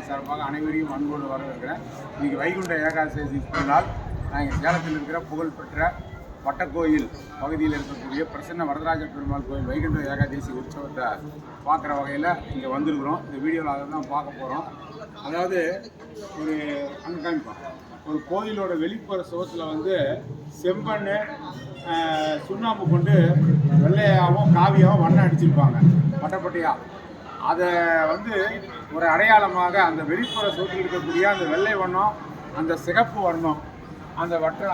சார்பாக அனைவரையும் அன்போடு வரவேற்கிறேன். இன்றைக்கி வைகுண்ட ஏகாதசி நாள். நாங்கள் சேலத்தில் இருக்கிற புகழ்பெற்ற பட்டக்கோயில் பகுதியில் இருக்கக்கூடிய பிரசன்ன வரதராஜ பெருமாள் கோயில் வைகுண்ட ஏகாதசி உற்சவத்தை பார்க்குற வகையில் இங்கே வந்திருக்கிறோம். இந்த வீடியோவில் அதை தான் பார்க்க போகிறோம். அதாவது ஒரு அங்கே காமிப்போம், ஒரு கோயிலோட வெளிப்புற சுவத்தில் செம்பண்ணு சுண்ணாம்பு கொண்டு வெள்ளையாகவும் காவியாகவும் வண்ணம் அடிச்சிருப்பாங்க பட்டையாக. அதை ஒரு அடையாளமாக அந்த வெளிப்புற சுவத்தில் இருக்கக்கூடிய அந்த வெள்ளை வண்ணம், அந்த சிகப்பு வண்ணம், அந்த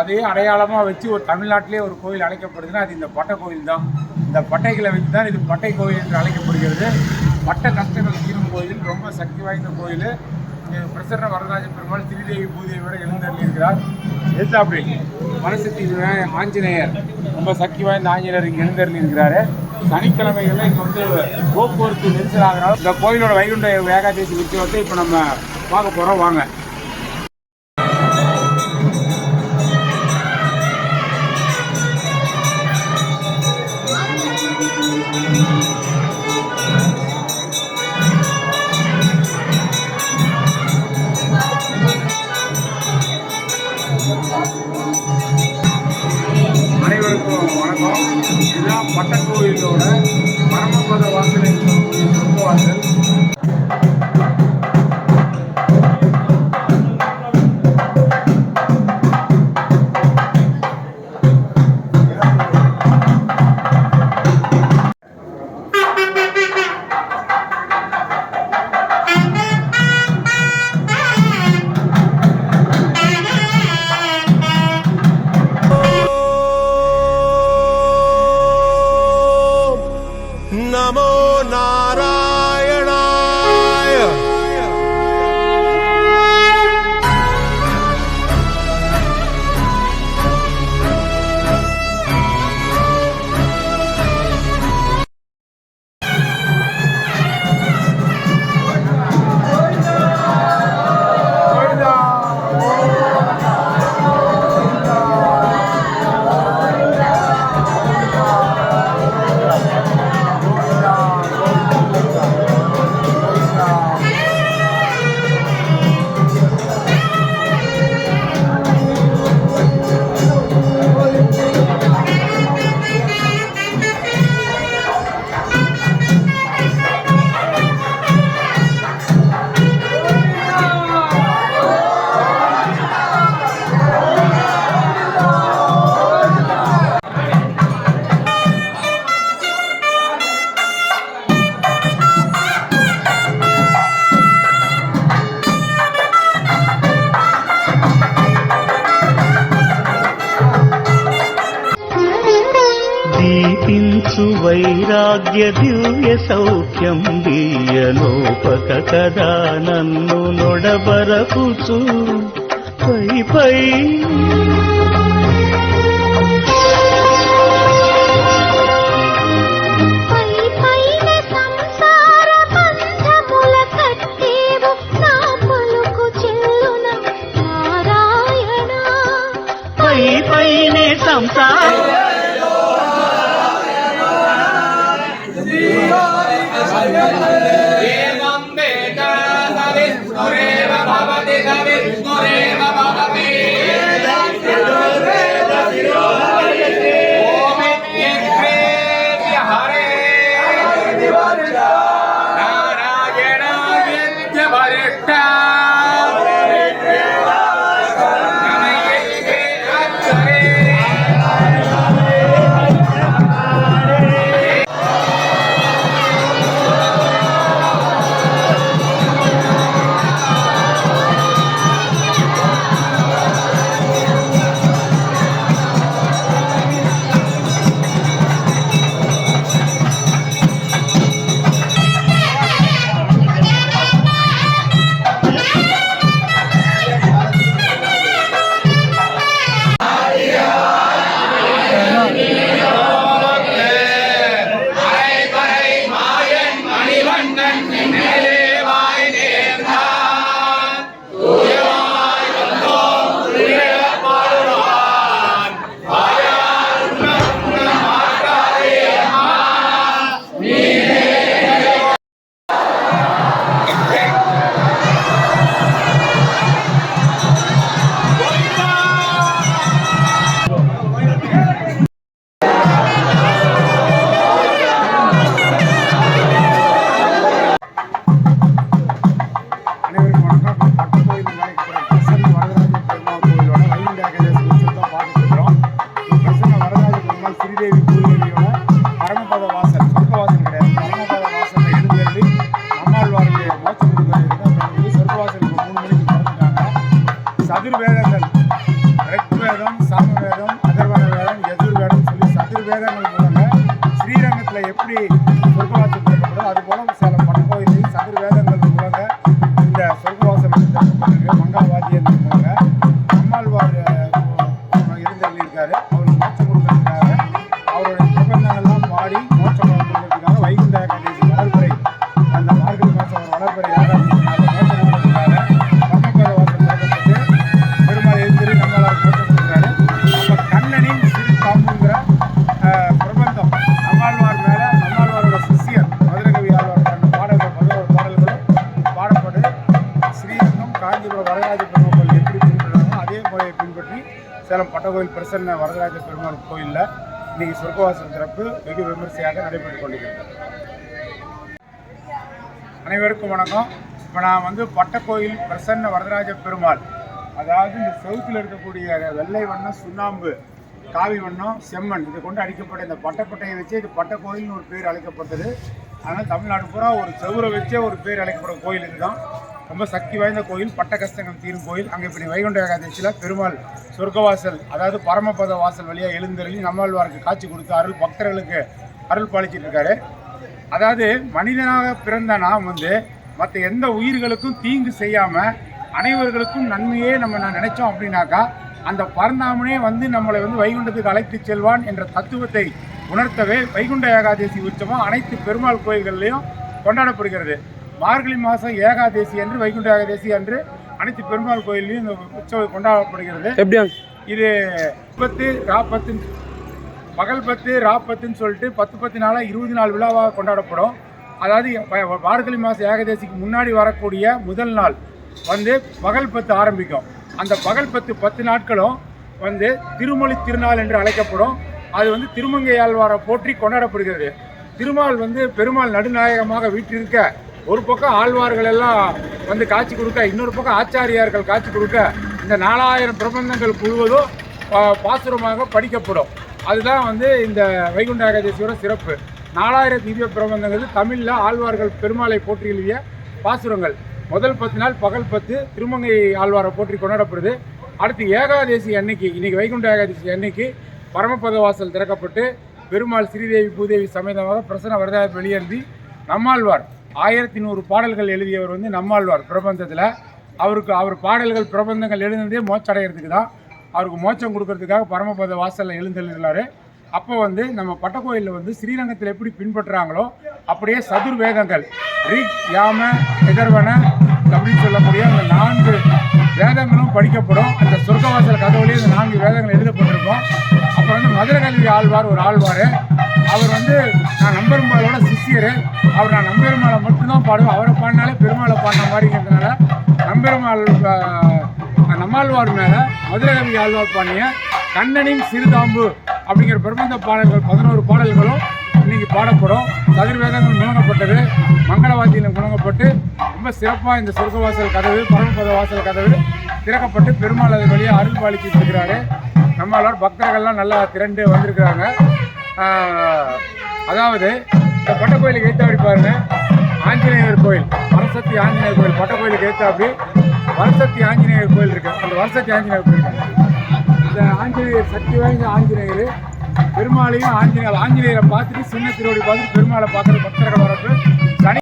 அதே அடையாளமாக வச்சு ஒரு தமிழ்நாட்டிலே ஒரு கோயில் அழைக்கப்படுதுன்னா அது இந்த பட்டை கோயில் தான். இந்த பட்டைகளை வச்சு தான் இது பட்டை கோயில் என்று அழைக்கப்படுகிறது. பட்ட கஷ்டங்கள் தீரும் கோயில், ரொம்ப சக்தி வாய்ந்த கோயில். பிரசன்ன வரதராஜ பெருமாள் திரிதேவி பூதேவியோட எழுந்தருளி இருக்கிறார். எதிர்த்தாப்படி மனசக்தி ஆஞ்சநேயர், ரொம்ப சக்தி வாய்ந்த ஆஞ்சநேயர் இங்கே எழுந்தருளி இருக்கிறாரு. சனிக்கிழமைகளில் இங்கே போக்குவரத்து நெரிசல் ஆகிறாலும் இந்த கோயிலோட வைகுண்ட ஏகாதசி உற்சவத்தை இப்போ நம்ம பார்க்க போகிறோம். வாங்க. அனைவருக்கும் வணக்கம். இதுதான் பட்டக்கோயிலோட பரமபத வாசல் இருக்கக்கூடிய சொர்க்கவாசல். நமோ நாராயணாய. దీపించు వైరాగ్య దివ్య సౌఖ్యం దీయలోపక కదా నన్ను నొడబరపుచు పై పై పైనే సంసార சதுர்வேதங்கள் ரிக்வேதம், சாமவேதம், அதர்வண வேதம், யஜுர்வேதம் சொல்லி சதுர்வேதங்கள் மூலங்க ஸ்ரீரங்கத்தில் எப்படி சொர்க்கவாசல் திறக்கப்படும் அதுபோல சேலம் பட்டக்கோயிலையும் சதுர்வேதங்கள் மூலங்க இந்த சொர்க்கவாசல் திறக்கப்பட்டிருக்கு. மங்களவாத்தியம் மூலங்க நம்மாழ்வார் இருந்திருக்காரு. அவருக்கு மோட்சம் கொடுக்கறதுக்காக அவருடைய பிரபந்தங்கள்லாம் பாடி மோட்சம் கொடுக்கறதுக்காக வைகுண்ட ஏகாதசி வளர்பிறை அந்த மார்கழி மாதம் வளர்பிறை ஏகாதசி மோட்சம் கொடுக்கறதுக்காக பரமபத வாசல் திறக்கப்பட்டு பெருமாள் எழுந்திரி நம்மளால் மோட்சம் கொடுக்குறாரு. நம்ம கண்ணனின் சிறு காம்புங்கிற பிரபந்தம் நம்மாழ்வார் மேலே நம்மாழ்வாரோட சிஷியர் மதுரகவி ஆழ்வார் பாடின பாடல்கள் 11 பாடல்களும் பாடப்பட்டு ஸ்ரீரங்கம் காஞ்சிபுரம் வரதராஜ பெருமாள் எப்படி பின்பற்றுறாங்களோ அதே முறையை பின்பற்றி சேலம் பட்டக்கோயில் பிரசன்ன வரதராஜ பெருமாள் கோயிலில் இன்னைக்கு சொர்க்கவாசல் திறப்பு வெகு விமர்சையாக நடைபெற்று கொண்டிருக்கிறது. அனைவருக்கும் வணக்கம். இப்போ நான் பட்டக்கோயில் பிரசன்ன வரதராஜ பெருமாள், அதாவது இந்த செவுத்தில் இருக்கக்கூடிய வெள்ளை வண்ணம், சுண்ணாம்பு, காவி வண்ணம், செம்மண் இதை கொண்டு அடிக்கப்பட்ட இந்த பட்டப்பட்டையை வச்சு இது பட்டக்கோயில்னு ஒரு பேர் அழைக்கப்பட்டது. அதனால் தமிழ்நாடு பூரா ஒரு செவுரை வச்சே ஒரு பேர் அழைக்கப்படும் கோயில் இதுதான். ரொம்ப சக்தி வாய்ந்த கோயில், பட்ட கஷ்டங்கள் தீரும் கோயில். அங்கே இப்படி வைகுண்ட ஏகாதசியில் பெருமாள் சொர்க்கவாசல் அதாவது பரமபத வாசல் வழியாக எழுந்தருளி நம்மாழ்வாருக்கு காட்சி கொடுத்து பக்தர்களுக்கு அருள் பாலிச்சிட்டு இருக்காரு. அதாவது மனிதனாக பிறந்த நாம் மற்ற எந்த உயிர்களுக்கும் தீங்கு செய்யாமல் அனைவர்களுக்கும் நன்மையே நம்ம நினைச்சோம் அப்படின்னாக்கா அந்த பரந்தாமனே நம்மளை வைகுண்டத்துக்கு அழைத்து செல்வான் என்ற தத்துவத்தை உணர்த்தவே வைகுண்ட ஏகாதசி உற்சவம் அனைத்து பெருமாள் கோயில்கள்லையும் கொண்டாடப்படுகிறது. மார்கழி மாதம் ஏகாதசி அன்று வைகுண்ட ஏகாதசி அன்று அனைத்து பெருமாள் கோயிலையும் இந்த உற்சவம் கொண்டாடப்படுகிறது. இது 10 ராப்பத்து பகல் 10 ராப்பத்துன்னு சொல்லிட்டு 10 நாளாக 20 நாள் விழாவாக கொண்டாடப்படும். அதாவது மார்கழி மாதம் ஏகாதசிக்கு முன்னாடி வரக்கூடிய முதல் நாள் பகல் 10 ஆரம்பிக்கும். அந்த பகல் 10 நாட்களும் திருமொழி திருநாள் என்று அழைக்கப்படும். அது திருமங்கை ஆழ்வாரை போற்றி கொண்டாடப்படுகிறது. திருமால் பெருமாள் நடுநாயகமாக வீற்றிருக்க ஒரு பக்கம் ஆழ்வார்கள் எல்லாம் காட்சி கொடுக்க, இன்னொரு பக்கம் ஆச்சாரியார்கள் காட்சி கொடுக்க இந்த 4000 பிரபந்தங்கள் முழுவதும் பாசுரமாக படிக்கப்படும். அதுதான் இந்த வைகுண்ட ஏகாதசியோட சிறப்பு. 4000 திவ்ய பிரபந்தங்கள் தமிழில் ஆழ்வார்கள் பெருமாளை போற்றி எழுதிய பாசுரங்கள். முதல் 10 நாள் பகல் 10 திருமங்கை ஆழ்வாரை போற்றி கொண்டாடப்படுது. அடுத்து ஏகாதசி அன்னைக்கு, இன்னைக்கு வைகுண்ட ஏகாதசி அன்னைக்கு பரமபத வாசல் திறக்கப்பட்டு பெருமாள் ஸ்ரீதேவி பூதேவி சமேதமாக பிரசன்ன வரதராஜ வெளியேறி நம்மாழ்வார் 1100 பாடல்கள் எழுதியவர் நம்மாழ்வார் பிரபந்தத்தில். அவர் பாடல்கள் பிரபந்தங்கள் எழுதுனதே மோட்சம் அடைகிறதுக்கு தான். அவருக்கு மோட்சம் கொடுக்கறதுக்காக பரமபத வாசலில் எழுந்தருளாரு. அப்போ நம்ம பட்டக்கோயிலில் ஸ்ரீரங்கத்தில் எப்படி பின்பற்றுறாங்களோ அப்படியே சதுர்வேதங்கள் ரிக், யாம, எதர்வன அப்படின்னு சொல்லக்கூடிய அந்த 4 வேதங்களும் படிக்கப்படும். அந்த சொர்க்கவாசல் கதவுலேயே அந்த 4 வேதங்கள் எழுதப்பட்டிருக்கும். அப்புறம் மதுரகவி ஆழ்வார் ஒரு ஆழ்வார். அவர் நான் நம்பெருமாளோட சிஷியர். அவர் நான் நம்பெருமாளை மட்டும்தான் பாடுவேன். அவரை பாடினாலே பெருமாளை பாடின மாதிரிங்கிறதுனால நம்பெருமாள் நம்மாழ்வார் மேலே மதுரகவி ஆழ்வார் பாடிய கண்ணனின் சிறுதாம்பு அப்படிங்கிற பிரபந்த பாடல்கள் 11 பாடல்களும் இன்னைக்கு பாடப்படும். சதுர்வேதங்கள் முழங்கப்பட்டது, மங்களவாத்தியில் முழங்கப்பட்டு ரொம்ப சிறப்பாக இந்த சொர்க்கவாசல் கதவு பரமபத வாசல் கதவு திறக்கப்பட்டு பெருமாள் அது வழியாக அருள் பாலிச்சுட்டு இருக்கிறாரு. நம்மளால் பக்தர்கள்லாம் நல்லா திரண்டு வந்திருக்கிறாங்க. அதாவது இந்த பட்டக்கோயிலுக்கு ஏற்றாப்படி பாருங்க, ஆஞ்சநேயர் கோயில், வரசக்தி ஆஞ்சநேயர் கோயில். பட்டக்கோயிலுக்கு ஏற்றாப்படி வரசக்தி ஆஞ்சநேயர் கோயில் இருக்கு. அந்த வரசக்தி ஆஞ்சநேயர் கோயில் இந்த ஆஞ்சநேயர் சக்தி வாய்ந்த ஆஞ்சநேயர் பெருமாளையும் ஆஞ்சநேயரை பார்த்துட்டு சின்ன திருவடி பார்த்துட்டு பெருமாளை பார்க்குற பக்தர்கள் வரப்பு சனி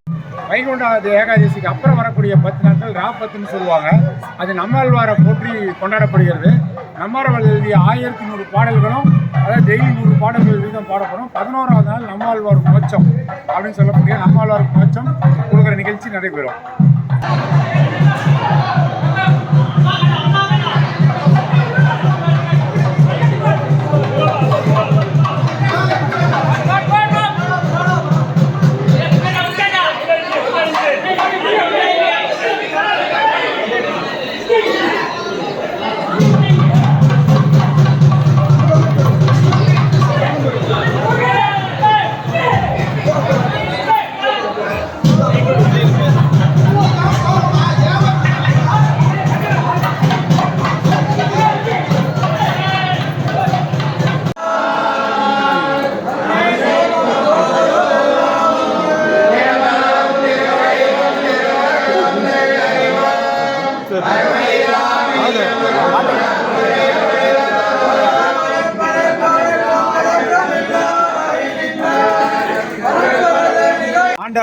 வைகுண்ட ஏகாதசிக்கு அப்புறம் வரக்கூடிய 10 நாட்கள் ராப்பத்துன்னு சொல்லுவாங்க. அது நம்மாழ்வாரை போற்றி கொண்டாடப்படுகிறது. நம்மாழ்வார் எழுதிய 1100 பாடல்களும் அதாவது டெய்லி 100 பாடல்கள் வீதம் பாடப்படும். 11ஆவது நாள் நம்மாழ்வார் மோட்சம் அப்படின்னு சொல்லக்கூடிய நம்மாழ்வார் மோட்சம் கொடுக்குற நிகழ்ச்சி நடைபெறும்.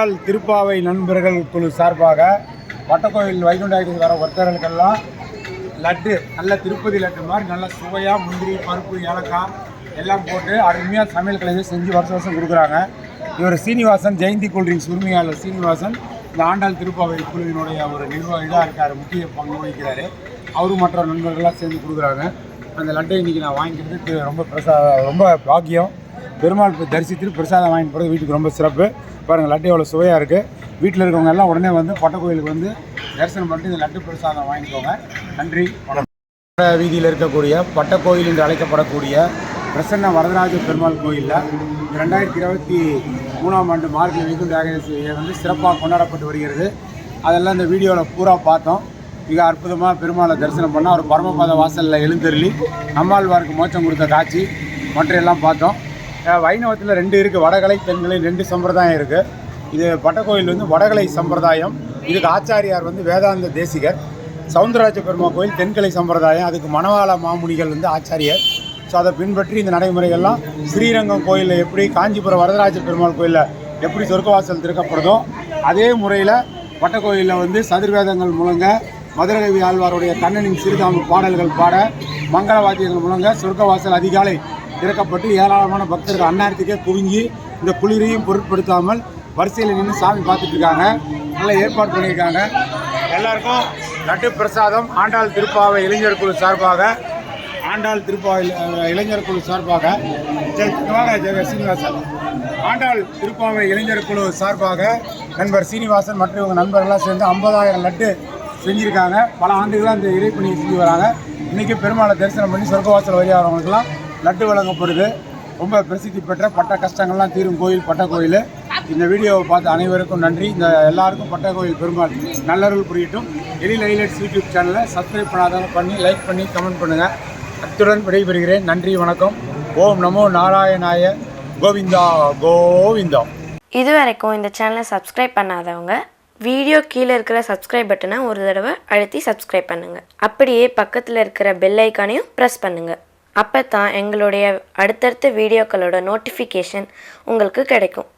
ஆண்டாள் திருப்பாவை நண்பர்கள் குழு சார்பாக வட்டக்கோயில் வைகுண்ட ஏகாதசி வர ஒருத்தர்களுக்கெல்லாம் லட்டு நல்ல திருப்பதி லட்டு மாதிரி நல்ல சுவையாக முந்திரி பருப்பு ஏலக்காய் எல்லாம் போட்டு அருமையாக சமையல் கலையை செஞ்சு வருஷம் வருஷம் கொடுக்குறாங்க. இவர் சீனிவாசன், ஜெயந்தி கூல்ட்ரிங்க்ஸ் உரிமையாளர் சீனிவாசன் இந்த ஆண்டாள் திருப்பாவை குழுவினுடைய ஒரு இதாக இருக்கார், முக்கிய பங்கு வகிக்கிறாரு. அவரும் மற்ற நண்பர்கள்லாம் சேர்ந்து கொடுக்குறாங்க. அந்த லட்டை இன்றைக்கி நான் வாங்கிக்கிறது ரொம்ப பாக்கியம். பெருமாள் தரிசித்து பிரசாதம் வாங்கிட்டு போகிறது வீட்டுக்கு ரொம்ப சிறப்பு. பாருங்கள் லட்டு எவ்வளோ சுவையாக இருக்குது. வீட்டில் இருக்கவங்க எல்லாம் உடனே வந்து பட்டக்கோயிலுக்கு வந்து தரிசனம் பண்ணிட்டு இந்த லட்டு பிரசாதம் வாங்கிக்கோங்க. நன்றி, வணக்கம். வீதியில் இருக்கக்கூடிய பட்டக்கோயில் என்று அழைக்கப்படக்கூடிய பிரசன்ன வரதராஜ பெருமாள் கோயிலில் 2023ஆம் ஆண்டு மார்கழி வைகுண்ட ஏகாதசியை வந்து சிறப்பாக கொண்டாடப்பட்டு வருகிறது. அதெல்லாம் இந்த வீடியோவில் பூரா பார்த்தோம். மிக அற்புதமாக பெருமாளை தரிசனம் பண்ணால் அவர் பரமபாத வாசலில் எழுந்தருளி நம்மாழ்வாருக்கு மோட்சம் கொடுத்த காட்சி மற்ற எல்லாம் பார்த்தோம். வைணவத்தில் 2 இருக்குது, வடகலை தென்கலை 2 சம்பிரதாயம் இருக்குது. இது பட்டக்கோயில் வந்து வடகலை சம்பிரதாயம். இதுக்கு ஆச்சாரியார் வந்து வேதாந்த தேசிகர். சவுந்தரராஜ பெருமாள் கோயில் தென்கலை சம்பிரதாயம். அதுக்கு மணவாள மாமுனிகள் வந்து ஆச்சாரியர். ஸோ அதை பின்பற்றி இந்த நடைமுறைகள்லாம் ஸ்ரீரங்கம் கோயிலில் எப்படி காஞ்சிபுரம் வரதராஜ பெருமாள் கோயிலில் எப்படி சொர்க்கவாசல் திறக்கப்படுதோ அதே முறையில் பட்டக்கோயிலில் வந்து சதுர்வேதங்கள் முழங்க, மதுரகவி ஆழ்வாருடைய கண்ணனின் சிறுதாம பாடல்கள் பாட, மங்கள வாத்தியங்கள் முழங்க சொர்க்கவாசல் அதிகாலை திறக்கப்பட்டு ஏராளமான பக்தர்கள் அன்னாரத்துக்கே குவிஞ்சி இந்த குளிரையும் பொருட்படுத்தாமல் வரிசையில் நின்று சாமி பார்த்துட்டு இருக்காங்க. நல்லா ஏற்பாடு பண்ணியிருக்காங்க. எல்லாருக்கும் லட்டு பிரசாதம் ஆண்டாள் திருப்பாவை இளைஞர் குழு சார்பாக சீனிவாசன் ஆண்டாள் திருப்பாவை இளைஞர் குழு சார்பாக நண்பர் சீனிவாசன் மற்றும் இவங்க நண்பர்கள்லாம் சேர்ந்து 50,000 லட்டு செஞ்சுருக்காங்க. பல ஆண்டுகளாக இந்த இறைப்பணியை செஞ்சு வராங்க. இன்றைக்கி பெருமாளை தரிசனம் பண்ணி சொர்க்கவாசல் வழியாகிறவங்களுக்கெல்லாம் லட்டு வழங்கப்படுது. ரொம்ப பிரசித்தி பெற்ற பட்ட கஷ்டங்கள்லாம் தீரும் கோயில் பட்டக்கோயில். இந்த வீடியோவை பார்த்த அனைவருக்கும் நன்றி. இந்த எல்லாருக்கும் பட்டக்கோயில் பெருமாள் நல்லருள் புரியட்டும். எழில் ஹைலைட்ஸ் யூடியூப் சேனலை சப்ஸ்கிரைப் பண்ணாதவங்க பண்ணி லைக் பண்ணி கமெண்ட் பண்ணுங்கள். அத்துடன் விடைபெறுகிறேன். நன்றி, வணக்கம். ஓம் நமோ நாராயணாய. கோவிந்தா கோவிந்தா. இதுவரைக்கும் இந்த சேனலை சப்ஸ்கிரைப் பண்ணாதவங்க வீடியோ கீழே இருக்கிற சப்ஸ்கிரைப் பட்டனை ஒரு தடவை அழுத்தி சப்ஸ்கிரைப் பண்ணுங்கள். அப்படியே பக்கத்தில் இருக்கிற பெல் ஐக்கானையும் ப்ரெஸ் பண்ணுங்கள். அப்போ தான் எங்களுடைய அடுத்தடுத்த வீடியோக்களோட நோட்டிஃபிகேஷன் உங்களுக்கு கிடைக்கும்.